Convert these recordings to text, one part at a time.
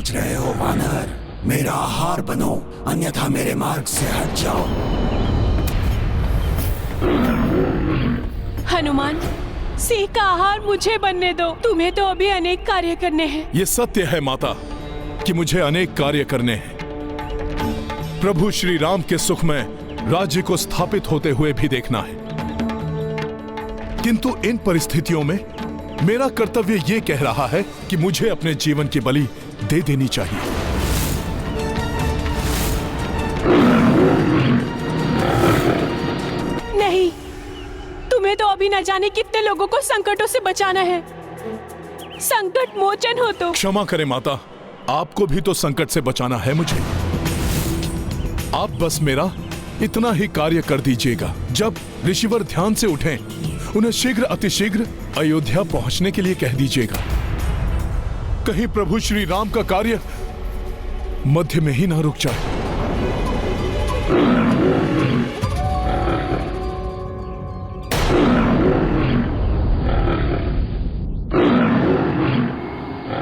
सोच रहे हो वानर? मेरा आहार बनो, अन्यथा मेरे मार्ग से हट जाओ। हनुमान, सिंह का आहार मुझे बनने दो। तुम्हें तो अभी अनेक कार्य करने हैं। ये सत्य है माता कि मुझे अनेक कार्य करने हैं। प्रभु श्री राम के सुख में राज्य को स्थापित होते हुए भी देखना है, किंतु इन परिस्थितियों में मेरा कर्तव्य ये कह रहा है कि मुझे अपने जीवन की बलि दे देनी चाहिए। नहीं, तुम्हें तो अभी न जाने कितने लोगों को संकटों से बचाना है। संकट मोचन हो तो। क्षमा करें माता, आपको भी तो संकट से बचाना है मुझे। आप बस मेरा इतना ही कार्य कर दीजिएगा। जब ऋषिवर ध्यान से उठें, उन्हें शीघ्र अतिशीघ्र अयोध्या पहुंचने के लिए कह दीजिएगा। कहीं प्रभु श्री राम का कार्य मध्य में ही ना रुक जाए।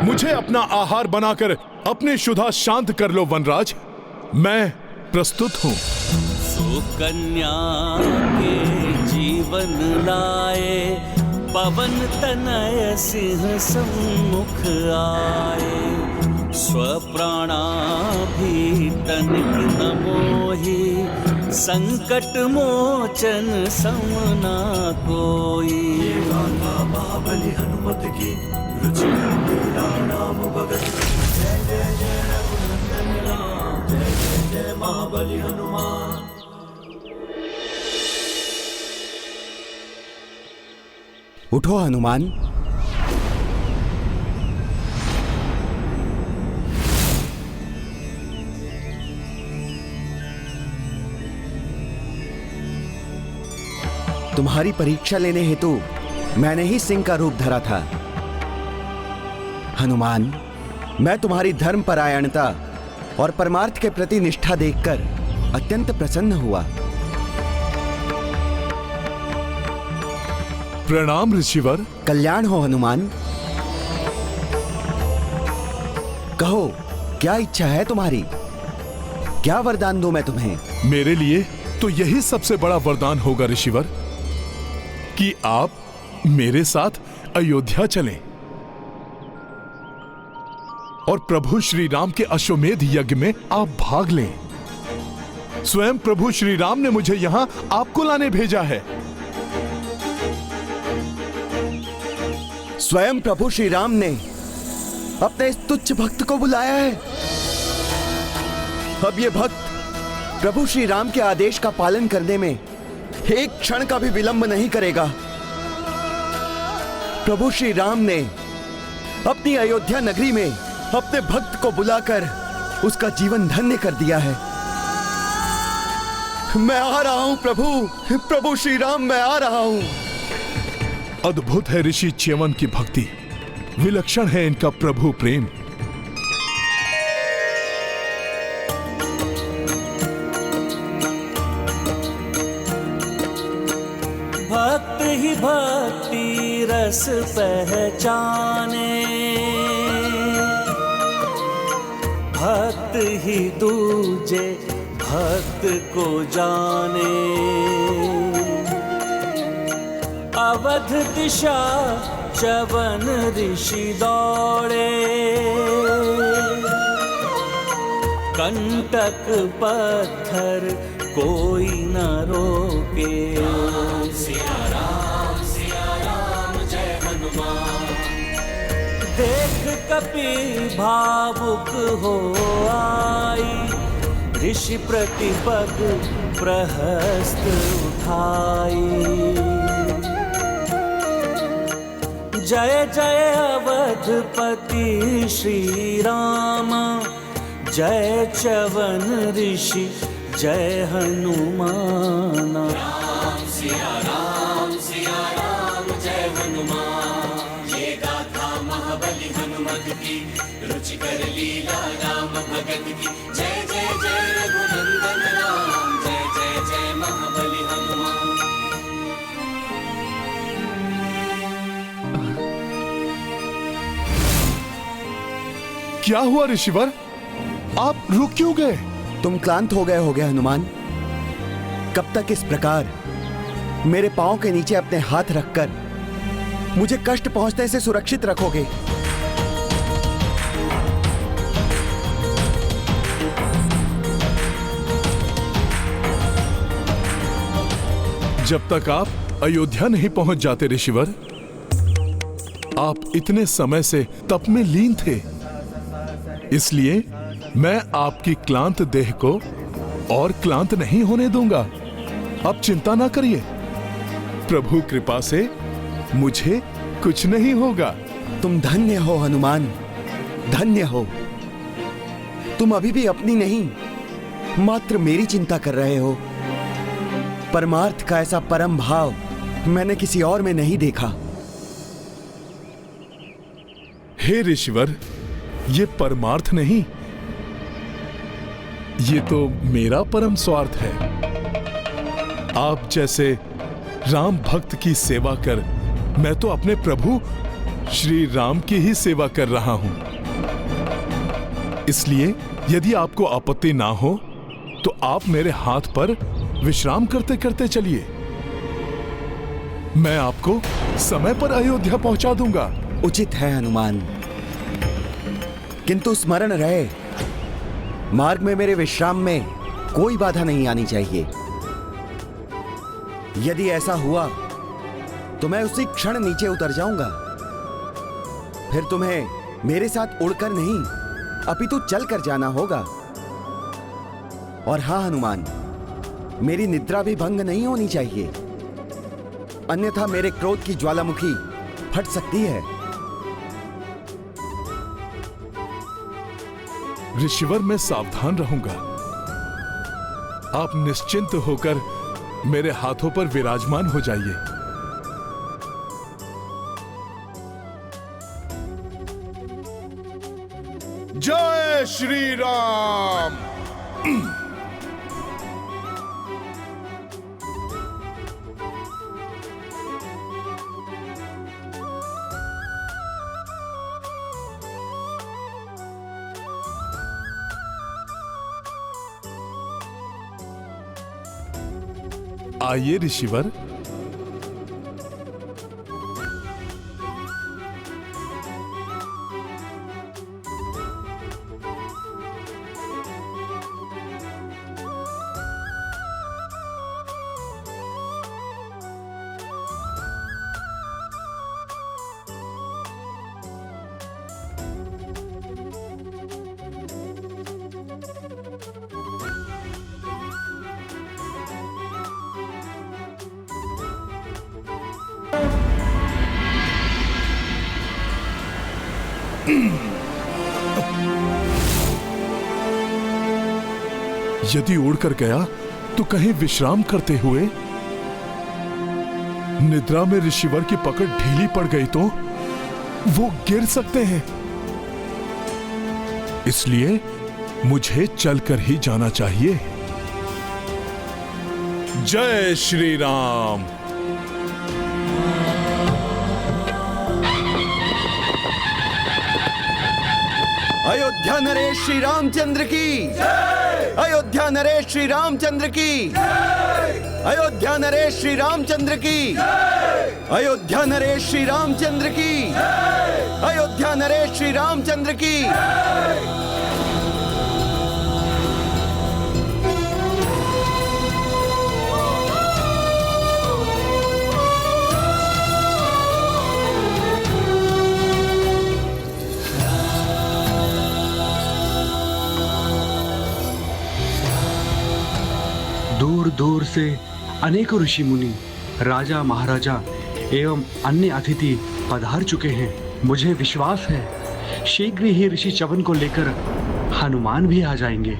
मुझे अपना आहार बनाकर अपनी क्षुधा शांत कर लो वनराज, मैं प्रस्तुत हूं। सुकन्या के जीवन लाए, पवन तनय सिंह सम्मुख आए। स्वप्राणा भी तनिक न मोहि, संकट मोचन समना कोई। महाबली हनुमत की रुचि लीला नाम भगत। जय जय जय रघुनंदन राम, जय जय जय महाबली हनुमान। उठो हनुमान। तुम्हारी परीक्षा लेने हेतु मैंने ही सिंह का रूप धरा था। हनुमान, मैं तुम्हारी धर्मपरायणता और परमार्थ के प्रति निष्ठा देखकर अत्यंत प्रसन्न हुआ। प्रणाम ऋषिवर। कल्याण हो हनुमान। कहो, क्या इच्छा है तुम्हारी? क्या वरदान दूं मैं तुम्हें? मेरे लिए तो यही सबसे बड़ा वरदान होगा ऋषिवर कि आप मेरे साथ अयोध्या चलें और प्रभु श्री राम के अश्वमेध यज्ञ में आप भाग लें। स्वयं प्रभु श्री राम ने मुझे यहां आपको लाने भेजा है। स्वयं प्रभु श्री राम ने अपने इस तुच्छ भक्त को बुलाया है। अब ये भक्त प्रभु श्री राम के आदेश का पालन करने में एक क्षण का भी विलंब नहीं करेगा। प्रभु श्री राम ने अपनी अयोध्या नगरी में अपने भक्त को बुलाकर उसका जीवन धन्य कर दिया है। मैं आ रहा हूं प्रभु, प्रभु श्री राम, मैं आ रहा हूं। अद्भुत है ऋषि च्यवन की भक्ति, विलक्षण है इनका प्रभु प्रेम। भक्त ही भक्ति रस पहचाने, भक्त ही दूजे भक्त को जाने। अवध दिशा च्यवन ऋषि दौड़े, कंटक पत्थर कोई न रोके। सिया राम जय हनुमान। देख कपि भावुक हो आई, ऋषि प्रतिपग प्रहस्त उठाई। जय जय अवधपति श्री राम, जय च्यवन ऋषि जय हनुमान। राम सिया राम जय हनुमान। ये गाथा महाबली हनुमत की, रुचिकर लीला राम भगत की। जय जय जय रघुनंदन राम, जय जय जय महाबली हनुमान। क्या हुआ ऋषिवर? आप रुक क्यों गए? तुम क्लांत हो गए हनुमान। कब तक इस प्रकार मेरे पांव के नीचे अपने हाथ रखकर मुझे कष्ट पहुंचने से सुरक्षित रखोगे? जब तक आप अयोध्या नहीं पहुंच जाते ऋषिवर, आप इतने समय से तप में लीन थे, इसलिए मैं आपकी क्लांत देह को और क्लांत नहीं होने दूंगा। आप चिंता ना करिए, प्रभु कृपा से मुझे कुछ नहीं होगा। तुम धन्य हो हनुमान, धन्य हो। तुम अभी भी अपनी नहीं, मात्र मेरी चिंता कर रहे हो। परमार्थ का ऐसा परम भाव मैंने किसी और में नहीं देखा। हे ऋषिवर, ये परमार्थ नहीं, ये तो मेरा परम स्वार्थ है। आप जैसे राम भक्त की सेवा कर मैं तो अपने प्रभु श्री राम की ही सेवा कर रहा हूं। इसलिए यदि आपको आपत्ति ना हो तो आप मेरे हाथ पर विश्राम करते करते चलिए। मैं आपको समय पर अयोध्या पहुंचा दूंगा। उचित है हनुमान, किंतु स्मरण रहे, मार्ग में मेरे विश्राम में कोई बाधा नहीं आनी चाहिए। यदि ऐसा हुआ तो मैं उसी क्षण नीचे उतर जाऊंगा। फिर तुम्हें मेरे साथ उड़कर नहीं अपितु चलकर जाना होगा। और हां हनुमान, मेरी निद्रा भी भंग नहीं होनी चाहिए, अन्यथा मेरे क्रोध की ज्वालामुखी फट सकती है। ऋषिवर, मैं सावधान रहूंगा। आप निश्चिंत होकर मेरे हाथों पर विराजमान हो जाइए। जय श्री राम। आइए ऋषिवर। यदि उड़कर गया तो कहीं विश्राम करते हुए निद्रा में ऋषिवर की पकड़ ढीली पड़ गई तो वो गिर सकते हैं। इसलिए मुझे चलकर ही जाना चाहिए। जय श्री राम। अयोध्या नरेश श्री रामचंद्र की, अयोध्या नरेश श्री रामचंद्र की, अयोध्या नरेश श्री रामचंद्र की, अयोध्या नरेश श्री रामचंद्र की, अयोध्या नरेश श्री रामचंद्र की। दूर दूर से अनेकों ऋषि मुनि, राजा महाराजा एवं अन्य अतिथि पधार चुके हैं। मुझे विश्वास है शीघ्र ही ऋषि च्यवन को लेकर हनुमान भी आ जाएंगे।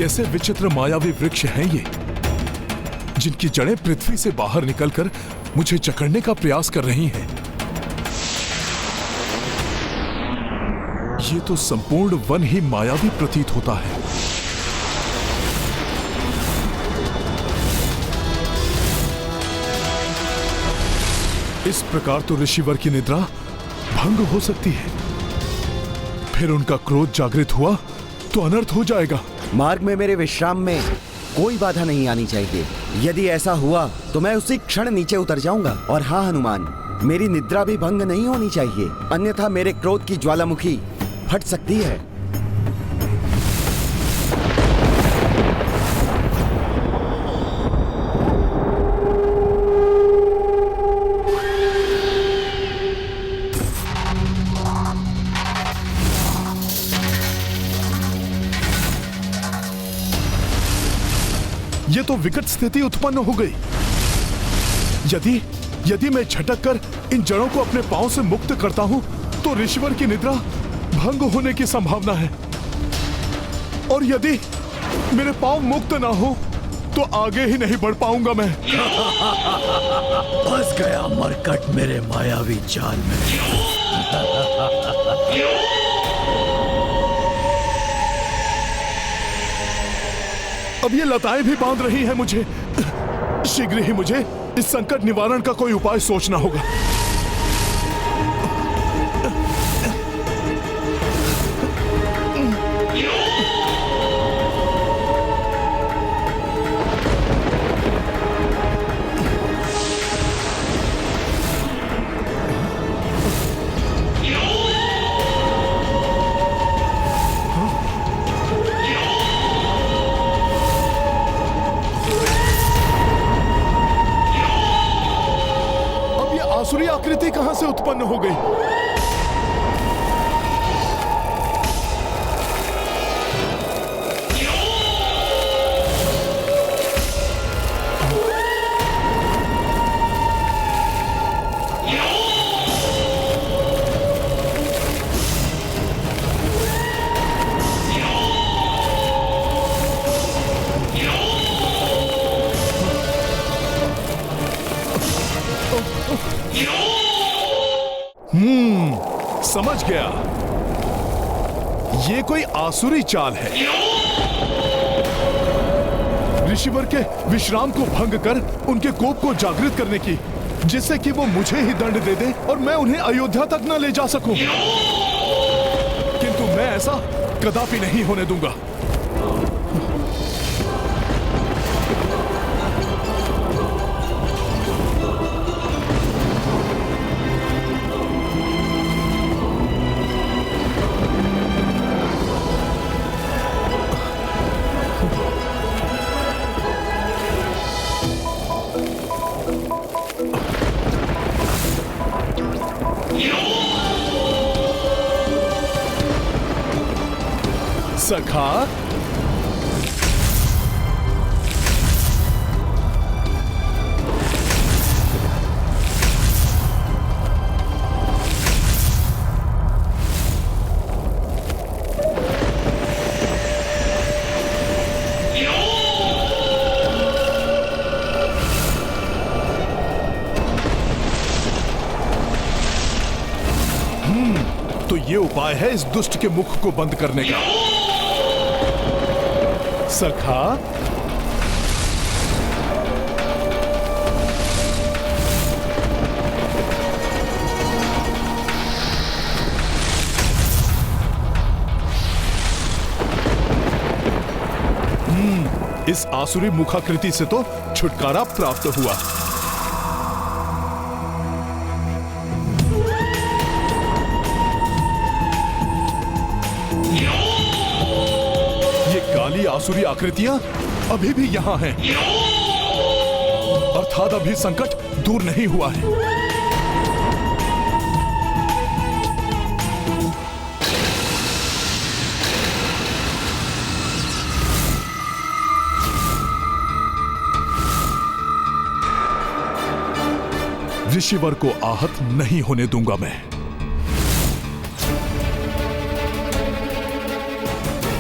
कैसे विचित्र मायावी वृक्ष हैं ये, जिनकी जड़ें पृथ्वी से बाहर निकलकर मुझे जकड़ने का प्रयास कर रही हैं। ये तो संपूर्ण वन ही मायावी प्रतीत होता है। इस प्रकार तो ऋषिवर की निद्रा भंग हो सकती है। फिर उनका क्रोध जागृत हुआ तो अनर्थ हो जाएगा। मार्ग में मेरे विश्राम में कोई बाधा नहीं आनी चाहिए। यदि ऐसा हुआ तो मैं उसी क्षण नीचे उतर जाऊंगा। और हाँ हनुमान, मेरी निद्रा भी भंग नहीं होनी चाहिए, अन्यथा मेरे क्रोध की ज्वालामुखी फट सकती है। ये तो विकट स्थिति उत्पन्न हो गई। यदि मैं झटक कर इन जड़ों को अपने पांव से मुक्त करता हूं तो ऋषिवर की निद्रा भंग होने की संभावना है। और यदि मेरे पांव मुक्त ना हो तो आगे ही नहीं बढ़ पाऊंगा मैं। फंस गया मरकट मेरे मायावी जाल में। अब ये लताएं भी बांध रही हैं मुझे। शीघ्र ही मुझे इस संकट निवारण का कोई उपाय सोचना होगा। आसुरी आकृति कहां से उत्पन्न हो गई? समझ गया, ये कोई आसुरी चाल है। ऋषिवर के विश्राम को भंग कर उनके कोप को जागृत करने की, जिससे कि वो मुझे ही दंड दे दे और मैं उन्हें अयोध्या तक न ले जा सकूं। किंतु मैं ऐसा कदापि नहीं होने दूंगा। सखा, तो ये उपाय है इस दुष्ट के मुख को बंद करने का। सखा, इस आसुरी मुखाकृति से तो छुटकारा प्राप्त हुआ। काली आसुरी आकृतियां अभी भी यहां हैं, अर्थात अभी संकट दूर नहीं हुआ है। ऋषिवर को आहत नहीं होने दूंगा मैं।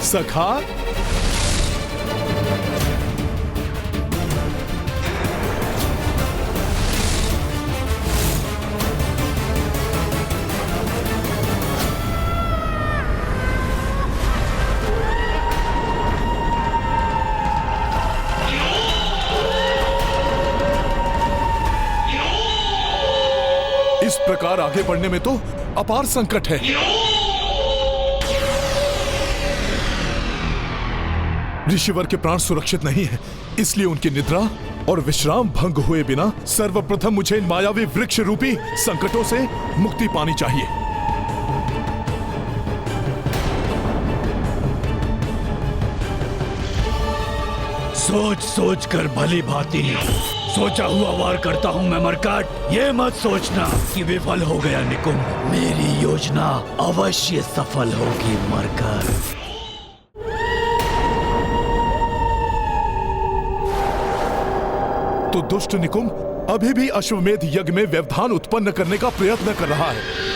सखा, इस प्रकार आगे बढ़ने में तो अपार संकट है। ऋषिवर के प्राण सुरक्षित नहीं है, इसलिए उनकी निद्रा और विश्राम भंग हुए बिना सर्वप्रथम मुझे इन मायावी वृक्ष रूपी संकटों से मुक्ति पानी चाहिए। सोच सोच कर भली भांति सोचा हुआ वार करता हूँ मैं मरकाट। ये मत सोचना कि विफल हो गया निकुंभ, मेरी योजना अवश्य सफल होगी मरकाट। तो दुष्ट निकुंभ अभी भी अश्वमेध यज्ञ में व्यवधान उत्पन्न करने का प्रयत्न कर रहा है।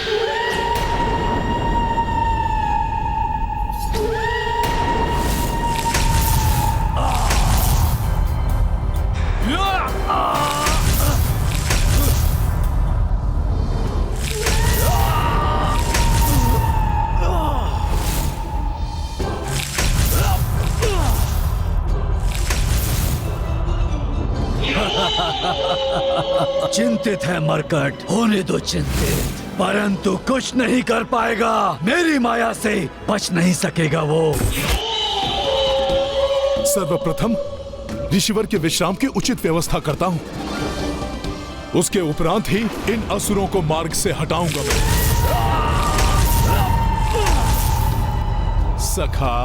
चिंतित है मरकट, होने दो चिंतित, परंतु कुछ नहीं कर पाएगा। मेरी माया से बच नहीं सकेगा वो। सर्वप्रथम ऋषिवर के विश्राम की उचित व्यवस्था करता हूं, उसके उपरांत ही इन असुरों को मार्ग से हटाऊंगा मैं। सखा,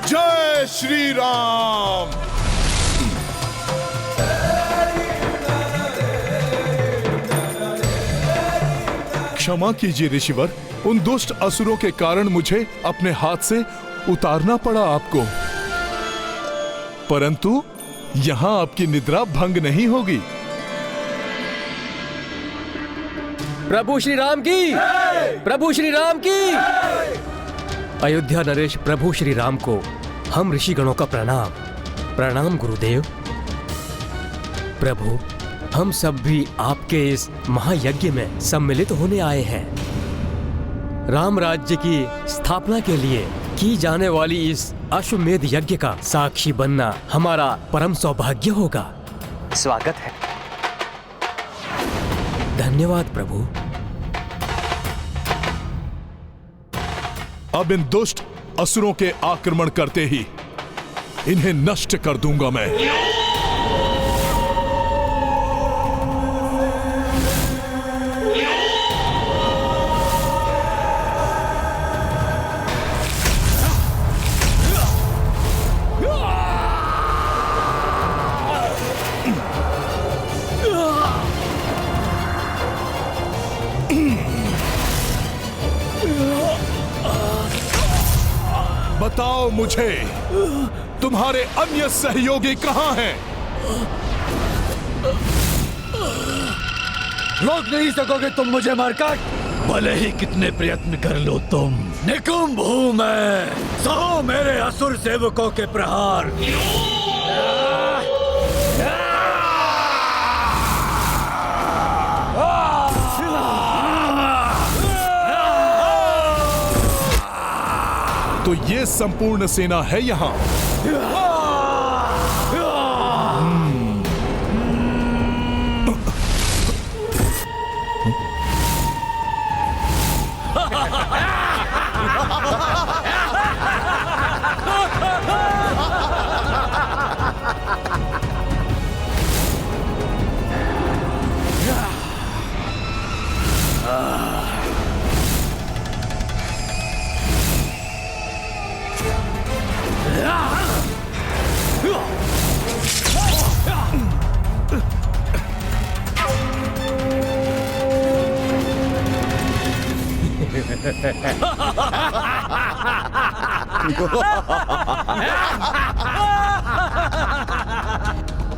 जय श्री राम। क्षमा कीजिए ऋषिवर, उन दुष्ट असुरों के कारण मुझे अपने हाथ से उतारना पड़ा आपको, परंतु यहां आपकी निद्रा भंग नहीं होगी। प्रभु श्री राम की, प्रभु श्री राम की। अयोध्या नरेश प्रभु श्री राम को हम ऋषिगणों का प्रणाम। प्रणाम गुरुदेव। प्रभु, हम सब भी आपके इस महायज्ञ में सम्मिलित होने आए हैं। राम राज्य की स्थापना के लिए की जाने वाली इस अश्वमेध यज्ञ का साक्षी बनना हमारा परम सौभाग्य होगा। स्वागत है। धन्यवाद प्रभु। अब इन दुष्ट असुरों के आक्रमण करते ही इन्हें नष्ट कर दूंगा मैं। बताओ मुझे, तुम्हारे अन्य सहयोगी कहां हैं? रोक नहीं सकोगे तुम मुझे मरकट, भले ही कितने प्रयत्न कर लो तुम। निकुंभ हूं मैं, सहो मेरे असुर सेवकों के प्रहार। तो ये संपूर्ण सेना है यहां।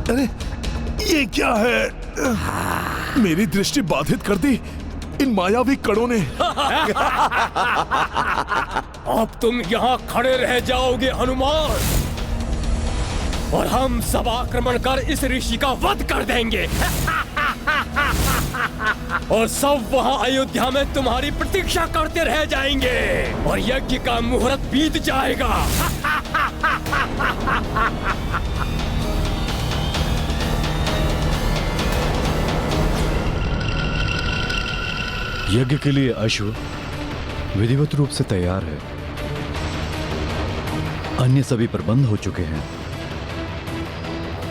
अरे ये क्या है? मेरी दृष्टि बाधित कर दी इन मायावी कड़ों ने। अब तुम यहाँ खड़े रह जाओगे हनुमान, और हम सब आक्रमण कर इस ऋषि का वध कर देंगे। और सब वहाँ अयोध्या में तुम्हारी प्रतीक्षा करते रह जाएंगे, और यज्ञ का मुहूर्त बीत जाएगा। यज्ञ के लिए अश्व विधिवत रूप से तैयार है। अन्य सभी प्रबंध हो चुके हैं,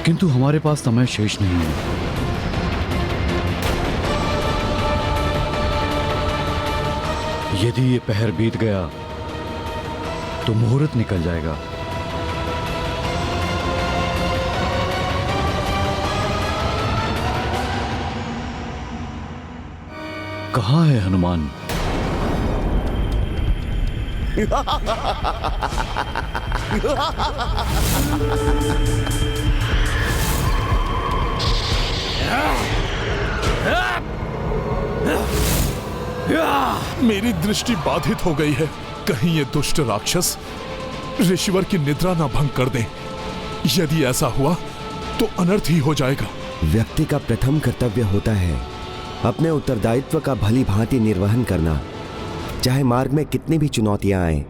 किंतु हमारे पास समय शेष नहीं है। यदि ये पहर बीत गया तो मुहूर्त निकल जाएगा। कहाँ है हनुमान? मेरी दृष्टि बाधित हो गई है। कहीं ये दुष्ट राक्षस ऋषिवर की निद्रा ना भंग कर दें। यदि ऐसा हुआ तो अनर्थ ही हो जाएगा। व्यक्ति का प्रथम कर्तव्य होता है अपने उत्तरदायित्व का भली भांति निर्वहन करना, चाहे मार्ग में कितनी भी चुनौतियां आए।